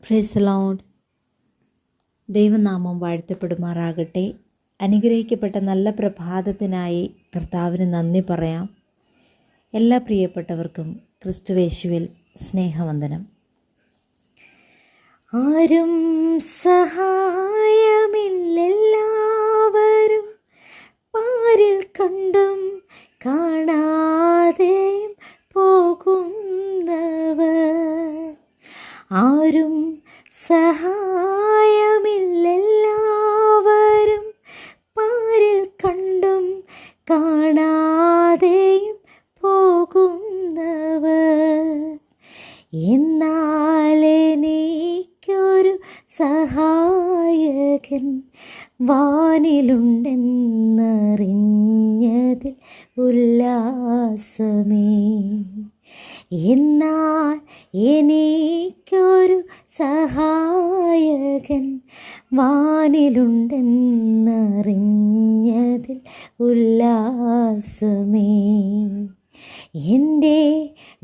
Price the Lord. ദൈവനാമം വാഴ്ത്തപ്പെടുമാറാകട്ടെ. അനുഗ്രഹിക്കപ്പെട്ട നല്ല പ്രഭാതത്തിനായി കർത്താവിന് നന്ദി പറയാം. എല്ലാ പ്രിയപ്പെട്ടവർക്കും ക്രിസ്തുവേശുവിൽ സ്നേഹവന്ദനം. ആരും സഹായമില്ലെല്ലാവരും പാരിൽ കണ്ടും കാണാതെയും പോകുന്നവർ. ആരും സഹായമില്ലെല്ലാവരും പാരിൽ കണ്ടും കാണാതെയും പോകുന്നവർ. എന്നാൽ എനിക്കൊരു സഹായകൻ വാനിലുണ്ടെന്നറിഞ്ഞതിൽ ഉല്ലാസമേ. എന്നാൽ എനിക്കൊരു സഹായകൻ വാനിലുണ്ടെന്നറിഞ്ഞതിൽ ഉല്ലാസമേ. എൻ്റെ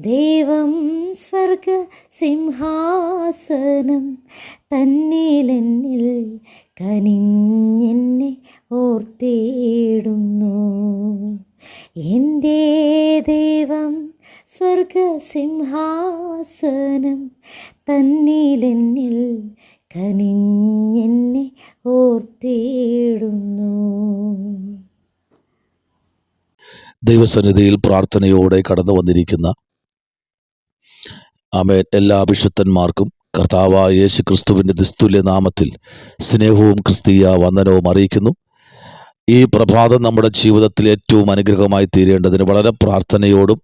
ദൈവം സ്വർഗസിംഹാസനം തന്നിലെന്നിൽ കനിഞ്ഞെന്നെ ഓർത്തിടുന്നു. എൻ്റെ ദൈവം സ്വർഗസിംഹാസനം തന്നിലെന്നിൽ കനിഞ്ഞെന്നെ ഓർത്തിടുന്നു. ദൈവസന്നിധിയിൽ പ്രാർത്ഥനയോടെ കടന്നു വന്നിരിക്കുന്ന ആമേൻ എല്ലാ അഭിഷിക്തന്മാർക്കും കർത്താവായ യേശു ക്രിസ്തുവിൻ്റെ നിസ്തുല്യ നാമത്തിൽ സ്നേഹവും ക്രിസ്തീയ വന്ദനവും അറിയിക്കുന്നു. ഈ പ്രഭാതം നമ്മുടെ ജീവിതത്തിൽ ഏറ്റവും അനുഗ്രഹമായി തീരേണ്ടതിന് വളരെ പ്രാർത്ഥനയോടും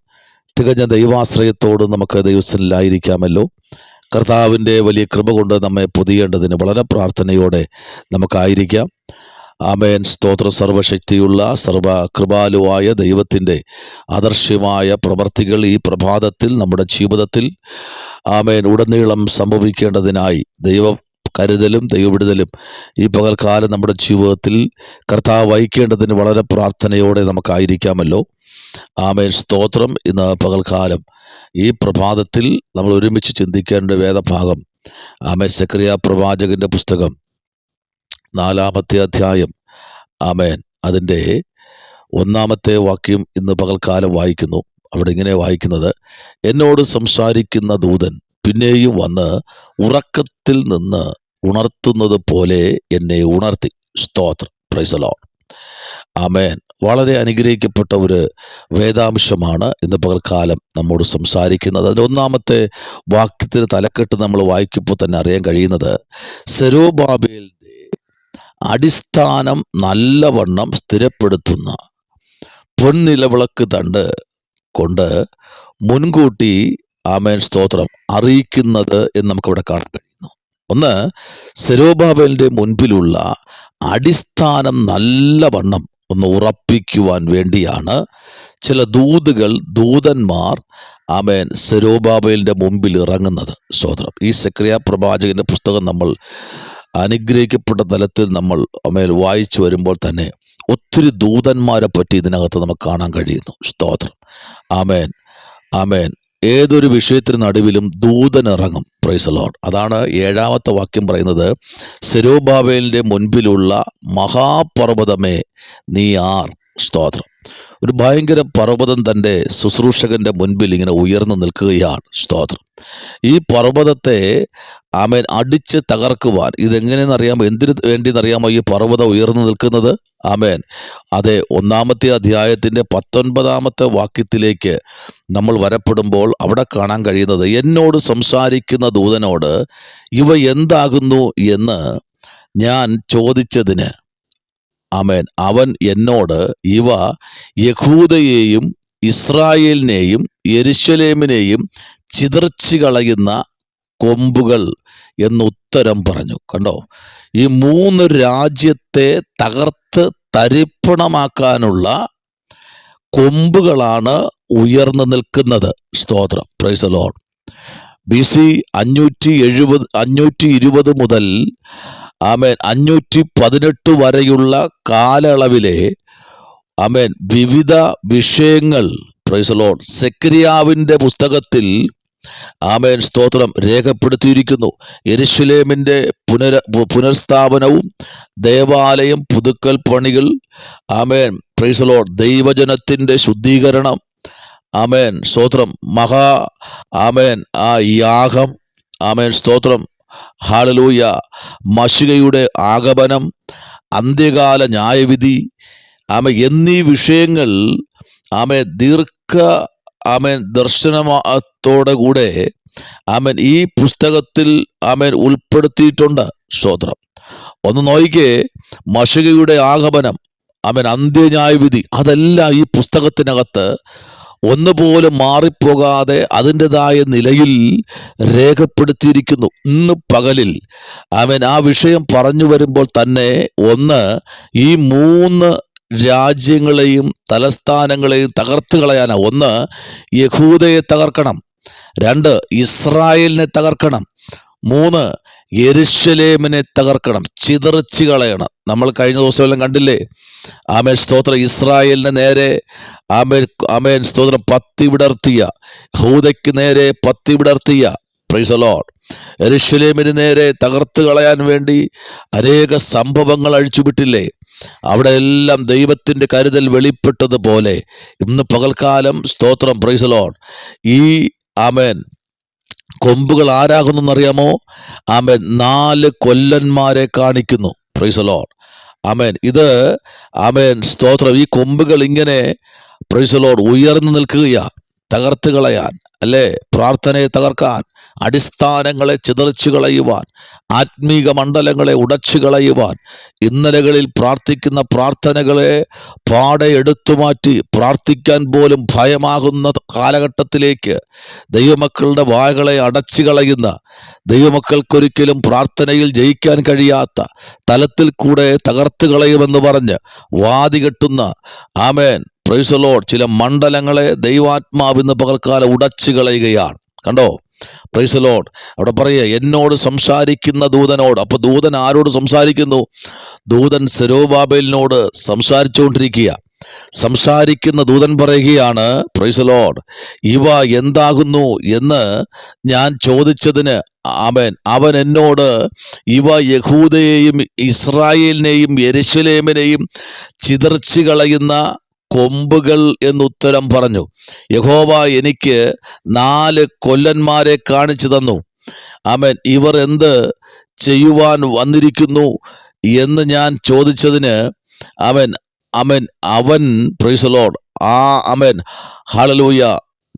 തികഞ്ഞ ദൈവാശ്രയത്തോടും നമുക്ക് ദൈവസന്നിധിയിലായിരിക്കാമല്ലോ. കർത്താവിൻ്റെ വലിയ കൃപ കൊണ്ട് നമ്മെ പൊതിയേണ്ടതിന് വളരെ പ്രാർത്ഥനയോടെ നമുക്കായിരിക്കാം. ആമേൻ. സ്തോത്ര. സർവശക്തിയുള്ള സർവകൃപാലുവായ ദൈവത്തിൻ്റെ ആദർശ്യമായ പ്രവർത്തികൾ ഈ പ്രഭാതത്തിൽ നമ്മുടെ ജീവിതത്തിൽ ആമേൻ ഉടനീളം സംഭവിക്കേണ്ടതിനായി ദൈവ കരുതലും ദൈവവിടുതലും ഈ പകൽക്കാലം നമ്മുടെ ജീവിതത്തിൽ കർത്താവ് വഹിക്കേണ്ടതിന് വളരെ പ്രാർത്ഥനയോടെ നമുക്കായിരിക്കാമല്ലോ. ആമേൻ. സ്തോത്രം. ഇന്ന് പകൽക്കാലം ഈ പ്രഭാതത്തിൽ നമ്മൾ ഒരുമിച്ച് ചിന്തിക്കേണ്ട വേദഭാഗം ആമേൻ സെക്കറിയ പ്രവാചകന്റെ പുസ്തകം 4-ാമത്തെ അധ്യായം ആമേൻ അതിൻ്റെ 1-ാമത്തെ വാക്യം ഇന്ന് പകൽക്കാലം വായിക്കുന്നു. അവിടെ ഇങ്ങനെ വായിക്കുന്നത്: എന്നോട് സംസാരിക്കുന്ന ദൂതൻ പിന്നെയും വന്ന് ഉറക്കത്തിൽ നിന്ന് ഉണർത്തുന്നത് പോലെ എന്നെ ഉണർത്തി. സ്തോത്രം. Praise the lord. ആമേൻ. വളരെ അനുഗ്രഹിക്കപ്പെട്ട ഒരു വേദാംശമാണ് ഇന്ന് പകൽക്കാലം നമ്മോട് സംസാരിക്കുന്നത്. അതിൻ്റെ 1-ാമത്തെ വാക്യത്തിന് തലക്കെട്ട് നമ്മൾ വായിക്കുമ്പോൾ തന്നെ അറിയാൻ കഴിയുന്നത് സെരുബ്ബാബേലിൻ്റെ അടിസ്ഥാനം നല്ലവണ്ണം സ്ഥിരപ്പെടുത്തുന്ന പൊൻനിലവിളക്ക് തണ്ട് കൊണ്ട് മുൻകൂട്ടി ആമേൻ സ്തോത്രം അറിയിക്കുന്നത് എന്ന് നമുക്കിവിടെ കാണാൻ കഴിയുന്നു. ഒന്ന്, സെരുബ്ബാബേലിൻ്റെ മുൻപിലുള്ള അടിസ്ഥാനം നല്ലവണ്ണം ഒന്ന് ഉറപ്പിക്കുവാൻ വേണ്ടിയാണ് ചില ദൂതന്മാർ ആമേൻ സെരുബ്ബാബേലിൻ്റെ മുമ്പിൽ ഇറങ്ങുന്നത്. സ്തോത്രം. ഈ സെക്കറിയ പ്രവാചകന്റെ പുസ്തകം നമ്മൾ അനുഗ്രഹിക്കപ്പെട്ട തലത്തിൽ നമ്മൾ ആമേൻ വായിച്ചു വരുമ്പോൾ തന്നെ ഒത്തിരി ദൂതന്മാരെ പറ്റി ഇതിനകത്ത് നമുക്ക് കാണാൻ കഴിയുന്നു. സ്തോത്രം. ആമേൻ. ആമേൻ. ഏതൊരു വിഷയത്തിന് നടുവിലും ദൂതൻ ഇറങ്ങും. Price the Lord. അതാണ് 7-ാമത്തെ വാക്യം പറയുന്നത്: സെരുബ്ബാബേലിൻ്റെ മുൻപിലുള്ള മഹാപർവ്വതമേ നീ ആർ. സ്തോത്രം. ഒരു ഭയങ്കര പർവ്വതം തൻ്റെ ശുശ്രൂഷകന്റെ മുൻപിൽ ഇങ്ങനെ ഉയർന്നു നിൽക്കുകയാണ്. സ്തോത്രം. ഈ പർവ്വതത്തെ ആമേൻ അടിച്ച് തകർക്കുവാൻ ഇതെങ്ങനെയെന്നറിയാമോ? എന്തിനു വേണ്ടിയെന്നറിയാമോ ഈ പർവ്വതം ഉയർന്നു നിൽക്കുന്നത്? ആമേൻ. അതെ, 1-ാമത്തെ അധ്യായത്തിൻ്റെ 19-ാമത്തെ വാക്യത്തിലേക്ക് നമ്മൾ വരപ്പെടുമ്പോൾ അവിടെ കാണാൻ കഴിയുന്നത്: എന്നോട് സംസാരിക്കുന്ന ദൂതനോട് ഇവ എന്താകുന്നു എന്ന് ഞാൻ ചോദിച്ചതിന് ആമേൻ അവൻ എന്നോട് ഇവ യഹൂദയെയും ഇസ്രായേലിനെയും യെരൂശലേമിനെയും ചിതറിച്ചു കളയുന്ന കൊമ്പുകൾ എന്നുത്തരം പറഞ്ഞു. കണ്ടോ? ഈ 3 രാജ്യത്തെ തകർത്ത് തരിപ്പണമാക്കാനുള്ള കൊമ്പുകളാണ് ഉയർന്നു നിൽക്കുന്നത്. സ്തോത്രം. Praise the Lord. BC 520 മുതൽ ആമേൻ 518 വരെയുള്ള കാലയളവിലെ ആമേൻ വിവിധ വിഷയങ്ങൾ പ്രൈസ് ദി ലോർഡ് സെക്കറിയാവിൻ്റെ പുസ്തകത്തിൽ ആമേൻ സ്തോത്രം രേഖപ്പെടുത്തിയിരിക്കുന്നു. യെരൂശലേമിൻ്റെ പുനർസ്ഥാപനവും ദേവാലയം പുതുക്കൽ പണികൾ, ആമേൻ പ്രൈസ് ലോർഡ്, ദൈവജനത്തിൻ്റെ ശുദ്ധീകരണം, ആമേൻ സ്തോത്രം, ആമേൻ ആ യാഗം, ആമേൻ സ്തോത്രം, ഹല്ലേലൂയ, മശിഹയുടെ ആഗമനം, അന്ത്യകാല ന്യായവിധി, ആമേൻ എന്നീ വിഷയങ്ങൾ ആമേൻ ആമേൻ ദർശനത്തോടെ കൂടെ ആമേൻ ഈ പുസ്തകത്തിൽ ആമേൻ ഉൾപ്പെടുത്തിയിട്ടുണ്ട്. സ്തോത്രം. ഒന്ന് നോക്കിക്കേ, മശിഹയുടെ ആഗമനം, ആമേൻ അന്ത്യന്യായവിധി, അതെല്ലാം ഈ പുസ്തകത്തിനകത്ത് ഒന്നുപോലും മാറിപ്പോകാതെ അതിൻ്റെതായ നിലയിൽ രേഖപ്പെടുത്തിയിരിക്കുന്നു. ഇന്ന് പകലിൽ ആമേൻ ആ വിഷയം പറഞ്ഞു വരുമ്പോൾ തന്നെ ഒന്ന്, ഈ 3 രാജ്യങ്ങളെയും തലസ്ഥാനങ്ങളെയും തകർത്ത് കളയാനാണ്. ഒന്ന്, യഹൂദയെ തകർക്കണം. 2, ഇസ്രായേലിനെ തകർക്കണം. 3, യെരൂശലേമിനെ തകർക്കണം, ചിതറിച്ച് കളയണം. നമ്മൾ കഴിഞ്ഞ ദിവസമെല്ലാം കണ്ടില്ലേ, ആമേൻ സ്തോത്രം, ഇസ്രായേലിന് നേരെ ആമേൻ സ്തോത്രം പത്തി വിടർത്തിയ, യഹൂദയ്ക്ക് നേരെ പത്തി വിടർത്തിയ, പ്രൈസ് ദി ലോർഡ്, യെരൂശലേമിന് നേരെ തകർത്ത് കളയാൻ വേണ്ടി അനേക സംഭവങ്ങൾ അഴിച്ചുവിട്ടില്ലേ. അവിടെ എല്ലാം ദൈവത്തിൻ്റെ കരുതൽ വെളിപ്പെട്ടതുപോലെ ഇന്ന് പകൽക്കാലം സ്തോത്രം, പ്രൈസ് ദി ലോർഡ്, ഈ ആമേൻ കൊമ്പുകൾ ആരാകുന്നറിയാമോ? ആമേൻ 4 കൊല്ലന്മാരെ കാണിക്കുന്നു. Praise the lord. ആമേൻ. ഇത് ആമേൻ സ്തോത്രം, ഈ കൊമ്പുകൾ ഇങ്ങനെ പ്രൈസ് ദി ലോർഡ് ഉയർന്നു നിൽക്കുകയാ, തകർത്ത് കളയാൻ, അല്ലേ, പ്രാർത്ഥനയെ തകർക്കാൻ, അടിസ്ഥാനങ്ങളെ ചിതറിച്ചു കളയുവാൻ, ആത്മീക മണ്ഡലങ്ങളെ ഉടച്ചു കളയുവാൻ, ഇന്നലകളിൽ പ്രാർത്ഥിക്കുന്ന പ്രാർത്ഥനകളെ പാടെ എടുത്തുമാറ്റി പ്രാർത്ഥിക്കാൻ പോലും ഭയമാകുന്ന കാലഘട്ടത്തിലേക്ക് ദൈവമക്കളുടെ വായകളെ അടച്ചു കളയുന്ന, ദൈവമക്കൾക്കൊരിക്കലും പ്രാർത്ഥനയിൽ ജയിക്കാൻ കഴിയാത്ത തലത്തിൽ കൂടെ തകർത്ത് കളയുമെന്ന് പറഞ്ഞ് വാദികെട്ടുന്ന, ആമേൻ പ്രൈസ് ദി ലോർഡ്, ചില മണ്ഡലങ്ങളെ ദൈവാത്മാവ് ഇന്ന് പകൽക്കാലം ഉടച്ചു കളയുകയാണ്. കണ്ടോ? Price the Lord. അവിടെ പറയുക, എന്നോട് സംസാരിക്കുന്ന ദൂതനോട്. അപ്പോൾ ദൂതൻ ആരോട് സംസാരിക്കുന്നു? ദൂതൻ സെരുബ്ബാബേലിനോട് സംസാരിച്ചുകൊണ്ടിരിക്കുക. സംസാരിക്കുന്ന ദൂതൻ പറയുകയാണ്, പ്രൈസ് ദി ലോർഡ്, ഇവ എന്താകുന്നു എന്ന് ഞാൻ ചോദിച്ചതിന് ആമേൻ അവൻ എന്നോട്, ഇവ യഹൂദയെയും ഇസ്രായേലിനെയും യെരൂശലേമിനെയും ചിതറിച്ച് കളയുന്ന കൊമ്പുകൾ എന്നുത്തരം പറഞ്ഞു. യഹോവ എനിക്ക് 4 കൊല്ലന്മാരെ കാണിച്ചു തന്നു. ആമേൻ, ഇവർ എന്ത് ചെയ്യുവാൻ വന്നിരിക്കുന്നു എന്ന് ഞാൻ ചോദിച്ചതിന് അവൻ price the lord, amen hallelujah,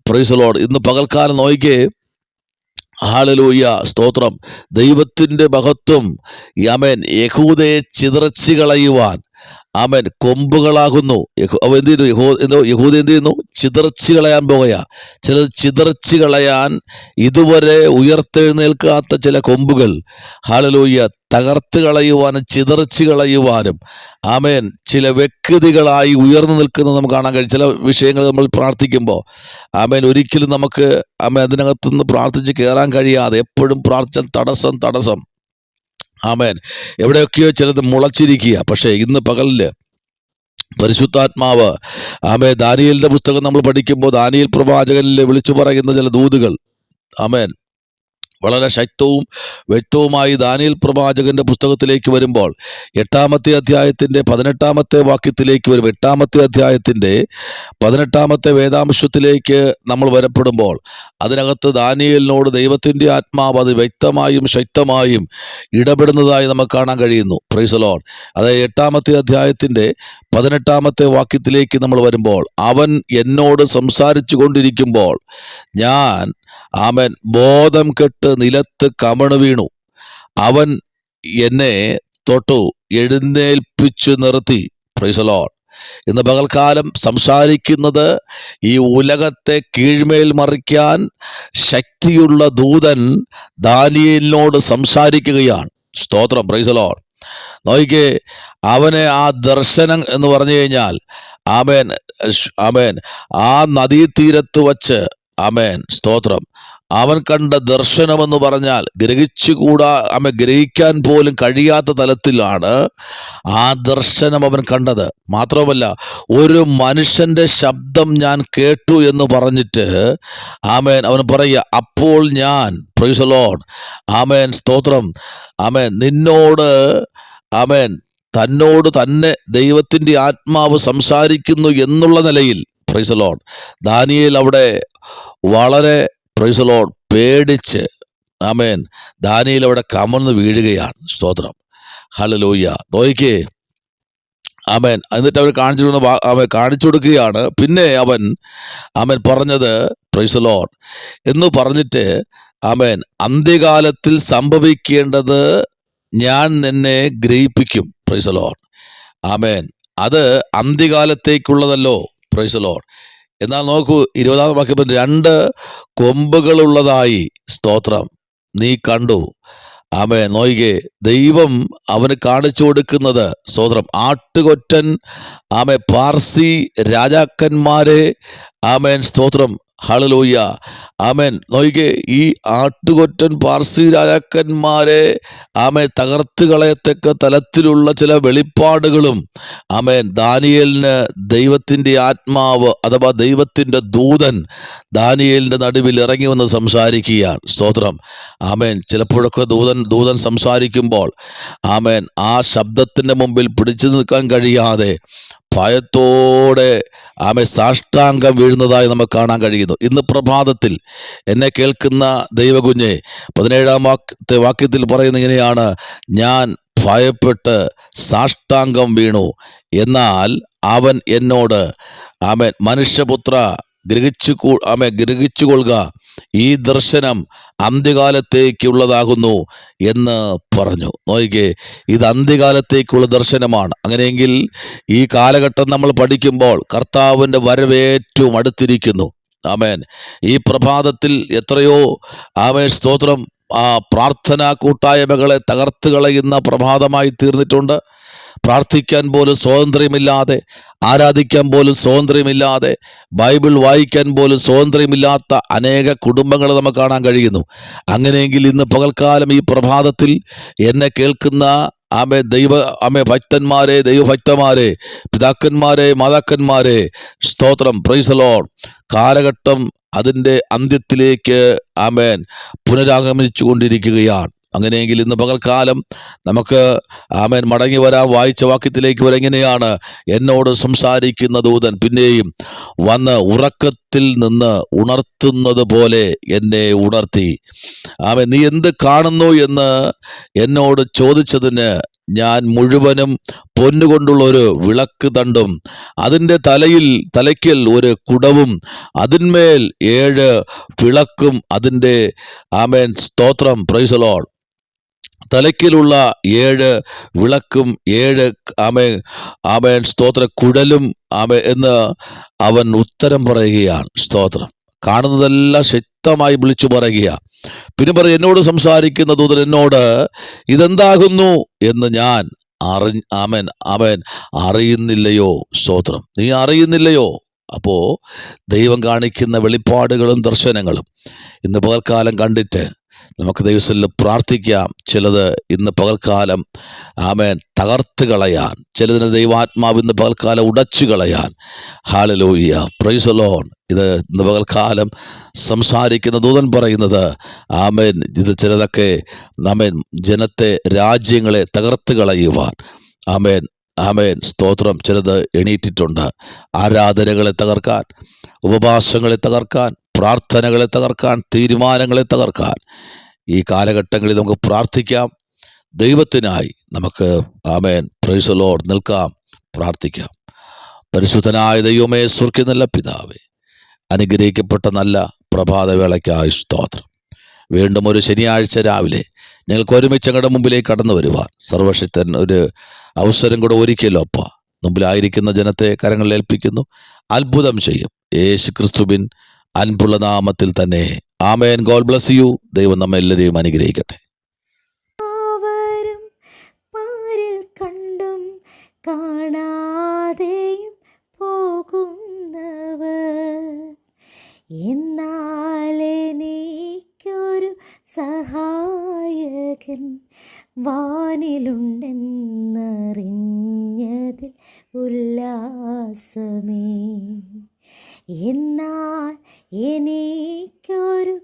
price the Lord. ഇന്ന് പകൽക്കാലം നോക്കിക്കേ, ഹല്ലേലൂയ സ്തോത്രം, ദൈവത്തിൻ്റെ മഹത്വം. ആമേൻ യഹൂദയെ ചിതറിച്ച് കളയുവാൻ ആമേൻ കൊമ്പുകളാകുന്നു. യഹൂദ എന്ത് ചെയ്യുന്നു? ചിതറിച്ച് കളയാൻ പോകുക. ചിലത് ചിതറിച്ച് കളയാൻ ഇതുവരെ ഉയർത്തെഴുന്നേൽക്കാത്ത ചില കൊമ്പുകൾ, ഹല്ലേലൂയ, തകർത്ത് കളയുവാനും ചിതറിച്ച് കളയുവാനും ആമേൻ ചില വ്യക്തികളായി ഉയർന്നു നിൽക്കുന്നത് നമുക്ക് കാണാൻ കഴിയും. ചില വിഷയങ്ങൾ നമ്മൾ പ്രാർത്ഥിക്കുമ്പോൾ ആമേൻ ഒരിക്കലും നമുക്ക് ആമേൻ അതിനകത്തുനിന്ന് പ്രാർത്ഥിച്ച് കയറാൻ കഴിയാതെ എപ്പോഴും പ്രാർത്ഥിച്ചാൽ തടസ്സം ആമേൻ എവിടെയൊക്കെയോ ചിലത് മുളച്ചിരിക്കുക. പക്ഷേ ഇന്ന് പകലില് പരിശുദ്ധാത്മാവ് ആമേൻ ദാനിയേലിൻ്റെ പുസ്തകം നമ്മൾ പഠിക്കുമ്പോൾ ദാനിയേൽ പ്രവാചകനിൽ വിളിച്ചു പറയുന്ന ചില ദൂതുകൾ ആമേൻ വളരെ ശക്തവും വ്യക്തവുമായി ദാനിയേൽ പ്രവാചകന്റെ പുസ്തകത്തിലേക്ക് വരുമ്പോൾ 8-ാമത്തെ അധ്യായത്തിൻ്റെ 18-ാമത്തെ വാക്യത്തിലേക്ക് വരും. 8-ാമത്തെ അധ്യായത്തിൻ്റെ 18-ാമത്തെ വേദാംശത്തിലേക്ക് നമ്മൾ വരപ്പെടുമ്പോൾ അതിനകത്ത് ദാനിയേലിനോട് ദൈവത്തിൻ്റെ ആത്മാവ് അത് വ്യക്തമായും ശക്തമായും ഇടപെടുന്നതായി നമുക്ക് കാണാൻ കഴിയുന്നു. Price the Lord. അതായത് 8-ാമത്തെ അധ്യായത്തിൻ്റെ 18-ാമത്തെ വാക്യത്തിലേക്ക് നമ്മൾ വരുമ്പോൾ, അവൻ എന്നോട് സംസാരിച്ചു കൊണ്ടിരിക്കുമ്പോൾ ഞാൻ ആമേൻ ബോധം കെട്ട് നിലത്ത് കമണ് വീണു. അവൻ എന്നെ തൊട്ടു എഴുന്നേൽപ്പിച്ചു നിർത്തി. Price the Lord. ഇന്ന് പകൽക്കാലം സംസാരിക്കുന്നത് ഈ ഉലകത്തെ കീഴ്മേൽ മറിക്കാൻ ശക്തിയുള്ള ദൂതൻ ദാനിയേലിനോട് സംസാരിക്കുകയാണ്. സ്തോത്രം. Praise the Lord. നോക്കിക്കേ, അവനെ ആ ദർശനം എന്ന് പറഞ്ഞു കഴിഞ്ഞാൽ ആമേൻ ആ നദീതീരത്ത് വച്ച് ആമേൻ സ്തോത്രം അവൻ കണ്ട ദർശനമെന്ന് പറഞ്ഞാൽ ഗ്രഹിക്കാൻ പോലും കഴിയാത്ത തലത്തിലാണ് ആ ദർശനം അവൻ കണ്ടത്. മാത്രമല്ല, ഒരു മനുഷ്യന്റെ ശബ്ദം ഞാൻ കേട്ടു എന്ന് പറഞ്ഞിട്ട് ആമേൻ അവൻ പറയുക, അപ്പോൾ ഞാൻ, പ്രൈസ് ദി ലോർഡ്, ആമേൻ, സ്തോത്രം, ആമേൻ, നിന്നോട്, ആമേൻ, തന്നോട് തന്നെ ദൈവത്തിൻ്റെ ആത്മാവ് സംസാരിക്കുന്നു എന്നുള്ള നിലയിൽ, പ്രൈസ് ദി ലോർഡ്, ദാനിയേൽ അവിടെ വളരെ, പ്രൈസ് ദി ലോർഡ്, പേടിച്ച്, ആമേൻ, ദാനിയേൽ അവിടെ കമഴ്ന്ന് വീഴുകയാണ്. സ്തോത്രം, ഹല്ലേലൂയ. നോയിക്കേ, ആമേൻ. എന്നിട്ട് അവർ കാണിച്ചു കൊടുക്കുകയാണ്. പിന്നെ അവൻ പറഞ്ഞത്, പ്രൈസ് ദി ലോർഡ്, എന്ന് പറഞ്ഞിട്ട്, ആമേൻ, അന്ത്യകാലത്തിൽ സംഭവിക്കേണ്ടത് ഞാൻ നിന്നെ ഗ്രഹിപ്പിക്കും. പ്രൈസ് ദി ലോർഡ്, ആമേൻ. അത് അന്ത്യകാലത്തേക്കുള്ളതല്ലോ. Price the Lord. എന്നാൽ നോക്കൂ, 20-ാം വാക്യം, 2 കൊമ്പുകളുള്ളതായി, സ്തോത്രം, നീ കണ്ടു. ആമേൻ. നോയികെ, ദൈവം അവന് കാണിച്ചു കൊടുക്കുന്നത്, സ്തോത്രം, ആട്ടുകൊറ്റൻ, ആമേൻ, പാർസി രാജാക്കന്മാരെ, ആമേൻ, സ്തോത്രം, ഹല്ലേലൂയ, ആമേൻ. നോയികെ, ഈ ആട്ടുകൊറ്റൻ പാർസി രാജാക്കന്മാരെ, ആമേൻ, തകർത്ത് കളയത്തക്ക തലത്തിലുള്ള ചില വെളിപ്പാടുകളും, ആമേൻ, ദാനിയേലിന് ദൈവത്തിൻ്റെ ആത്മാവ് അഥവാ ദൈവത്തിൻ്റെ ദൂതൻ ദാനിയേലിൻ്റെ നടുവിൽ ഇറങ്ങി വന്ന് സംസാരിക്കുകയാണ്. സ്തോത്രം, ആമേൻ. ചിലപ്പോഴൊക്കെ ദൂതൻ സംസാരിക്കുമ്പോൾ, ആമേൻ, ആ ശബ്ദത്തിൻ്റെ മുമ്പിൽ പിടിച്ചു നിൽക്കാൻ കഴിയാതെ ഭയത്തോടെ സാഷ്ടാംഗം വീഴുന്നതായി നമുക്ക് കാണാൻ കഴിയുന്നു. ഇന്ന് പ്രഭാതത്തിൽ എന്നെ കേൾക്കുന്ന ദൈവകുഞ്ഞെ, 17-ാം വാക്യത്തിൽ പറയുന്ന ഇങ്ങനെയാണ്, ഞാൻ ഭയപ്പെട്ട് സാഷ്ടാംഗം വീണു. എന്നാൽ അവൻ എന്നോട്, ആമേൻ, മനുഷ്യപുത്ര, ഗ്രഹിച്ചുകൊള്ളുക, ഈ ദർശനം അന്ത്യകാലത്തേക്കുള്ളതാകുന്നു എന്ന് പറഞ്ഞു. നോക്കിക്കേ, ഇത് അന്ത്യകാലത്തേക്കുള്ള ദർശനമാണ്. അങ്ങനെയെങ്കിൽ ഈ കാലഘട്ടം നമ്മൾ പഠിക്കുമ്പോൾ കർത്താവിൻ്റെ വരവ് ഏറ്റവും അടുത്തിരിക്കുന്നു. ആമേൻ. ഈ പ്രഭാതത്തിൽ എത്രയോ, ആമേൻ, സ്തോത്രം, പ്രാർത്ഥനാ കൂട്ടായ്മകളെ തകർത്ത് കളയുന്ന പ്രഭാതമായി തീർന്നിട്ടുണ്ട്. പ്രാർത്ഥിക്കാൻ പോലും സ്വാതന്ത്ര്യമില്ലാതെ, ആരാധിക്കാൻ പോലും സ്വാതന്ത്ര്യമില്ലാതെ, ബൈബിൾ വായിക്കാൻ പോലും സ്വാതന്ത്ര്യമില്ലാത്ത അനേക കുടുംബങ്ങൾ നമുക്ക് കാണാൻ കഴിയുന്നു. അങ്ങനെയെങ്കിൽ ഇന്ന് പകൽക്കാലം ഈ പ്രഭാതത്തിൽ എന്നെ കേൾക്കുന്ന ഭക്തന്മാരെ, ദൈവഭക്തന്മാരെ, പിതാക്കന്മാരെ, മാതാക്കന്മാരെ, സ്തോത്രം, പ്രൈസ് ദി ലോർഡ്, കാലഘട്ടം അതിൻ്റെ അന്ത്യത്തിലേക്ക്, ആമേൻ, പുനരാഗമിച്ചു കൊണ്ടിരിക്കുകയാണ്. അങ്ങനെയെങ്കിൽ ഇന്ന് പകൽക്കാലം നമുക്ക്, ആമേൻ, മടങ്ങി വരാൻ വായിച്ച വാക്യത്തിലേക്ക് വരെങ്ങനെയാണ്, എന്നോട് സംസാരിക്കുന്ന ദൂതൻ പിന്നെയും വന്ന് ഉറക്കത്തിൽ നിന്ന് ഉണർത്തുന്നത് പോലെ എന്നെ ഉണർത്തി. ആമേൻ. നീ എന്ത് കാണുന്നു എന്ന് എന്നോട് ചോദിച്ചതിന് ഞാൻ മുഴുവനും പൊന്നുകൊണ്ടുള്ള ഒരു വിളക്ക് തണ്ടും അതിൻ്റെ തലയ്ക്കൽ ഒരു കുടവും അതിന്മേൽ 7 വിളക്കും അതിൻ്റെ, ആമേൻ, സ്തോത്രം, പ്രൈസ് ദി ലോർഡ്, തലയ്ക്കലുള്ള 7 വിളക്കും 7 ആമേൻ, സ്തോത്ര, കുഴലും, ആമേൻ എന്ന് അവൻ ഉത്തരം പറയുകയാണ്. സ്തോത്രം. കാണുന്നതെല്ലാം ശക്തമായി വിളിച്ചു പറയുക. പിന്നെ പറയും, എന്നോട് സംസാരിക്കുന്ന ദൂതൻ എന്നോട്, ഇതെന്താകുന്നു എന്ന് ഞാൻ ആമേൻ അറിയുന്നില്ലയോ? സ്തോത്രം. നീ അറിയുന്നില്ലയോ? അപ്പോൾ ദൈവം കാണിക്കുന്ന വെളിപ്പാടുകളും ദർശനങ്ങളും ഇന്ന് പകൽക്കാലം കണ്ടിട്ട് നമുക്ക് ദൈവത്തിൽ പ്രാർത്ഥിക്കാം. ചിലത് ഇന്ന് പകൽക്കാലം, ആമേൻ, തകർത്ത് കളയാൻ, ചിലതിന് ദൈവാത്മാവ് ഇന്ന് പകൽക്കാലം ഉടച്ചു കളയാൻ. Hallelujah, price the Lord. ഇത് ഇന്ന് പകൽക്കാലം സംസാരിക്കുന്ന ദൂതൻ പറയുന്നത്, ആമേൻ, ഇത് ചിലതൊക്കെ, ആമേൻ, ജനത്തെ, രാജ്യങ്ങളെ തകർത്ത് കളയുവാൻ, ആമേൻ, ആമേൻ, സ്തോത്രം, ചിലത് എണീറ്റിട്ടുണ്ട്. ആരാധനകളെ തകർക്കാൻ, ഉപവാസങ്ങളെ തകർക്കാൻ, പ്രാർത്ഥനകളെ തകർക്കാൻ, തീരുമാനങ്ങളെ തകർക്കാൻ ഈ കാലഘട്ടങ്ങളിൽ നമുക്ക് പ്രാർത്ഥിക്കാം. ദൈവത്തിനായി നമുക്ക്, ആമേൻ, പ്രൈസ് ദി ലോർഡ്, നിൽക്കാം, പ്രാർത്ഥിക്കാം. പരിശുദ്ധനായ ദൈവമേ, സ്വർഗ്ഗീയ നല്ല പിതാവേ, അനുഗ്രഹിക്കപ്പെട്ട നല്ല പ്രഭാതവേളയ്ക്കായി സ്തോത്രം. വീണ്ടും ഒരു ശനിയാഴ്ച രാവിലെ ഞങ്ങൾക്ക് ഒരുമിച്ച് ഞങ്ങളുടെ മുമ്പിലേക്ക് കടന്നു വരുവാൻ സർവശക്തൻ ഒരു അവസരം കൂടെ ഒരുക്കിയല്ലോ. അപ്പ മുമ്പിലായിരിക്കുന്ന ജനത്തെ കരങ്ങളിൽ ഏൽപ്പിക്കുന്നു. അത്ഭുതം ചെയ്യും യേശു ക്രിസ്തുവിൻ അൻപുള്ള നാമത്തിൽ തന്നെ. ആമേൻ. God bless you. ദൈവം നമ്മെ എല്ലാവരെയും അനുഗ്രഹിക്കട്ടെ. പാരിൽ കണ്ടും കാണാതെയും പോകുന്നവർ, എന്നാൽ എനിക്ക് സഹായകൻ വാനിലുണ്ടെന്നറിഞ്ഞതിൽ ഉല്ലാസമേ. എന്നാൽ എനിക്കൊരു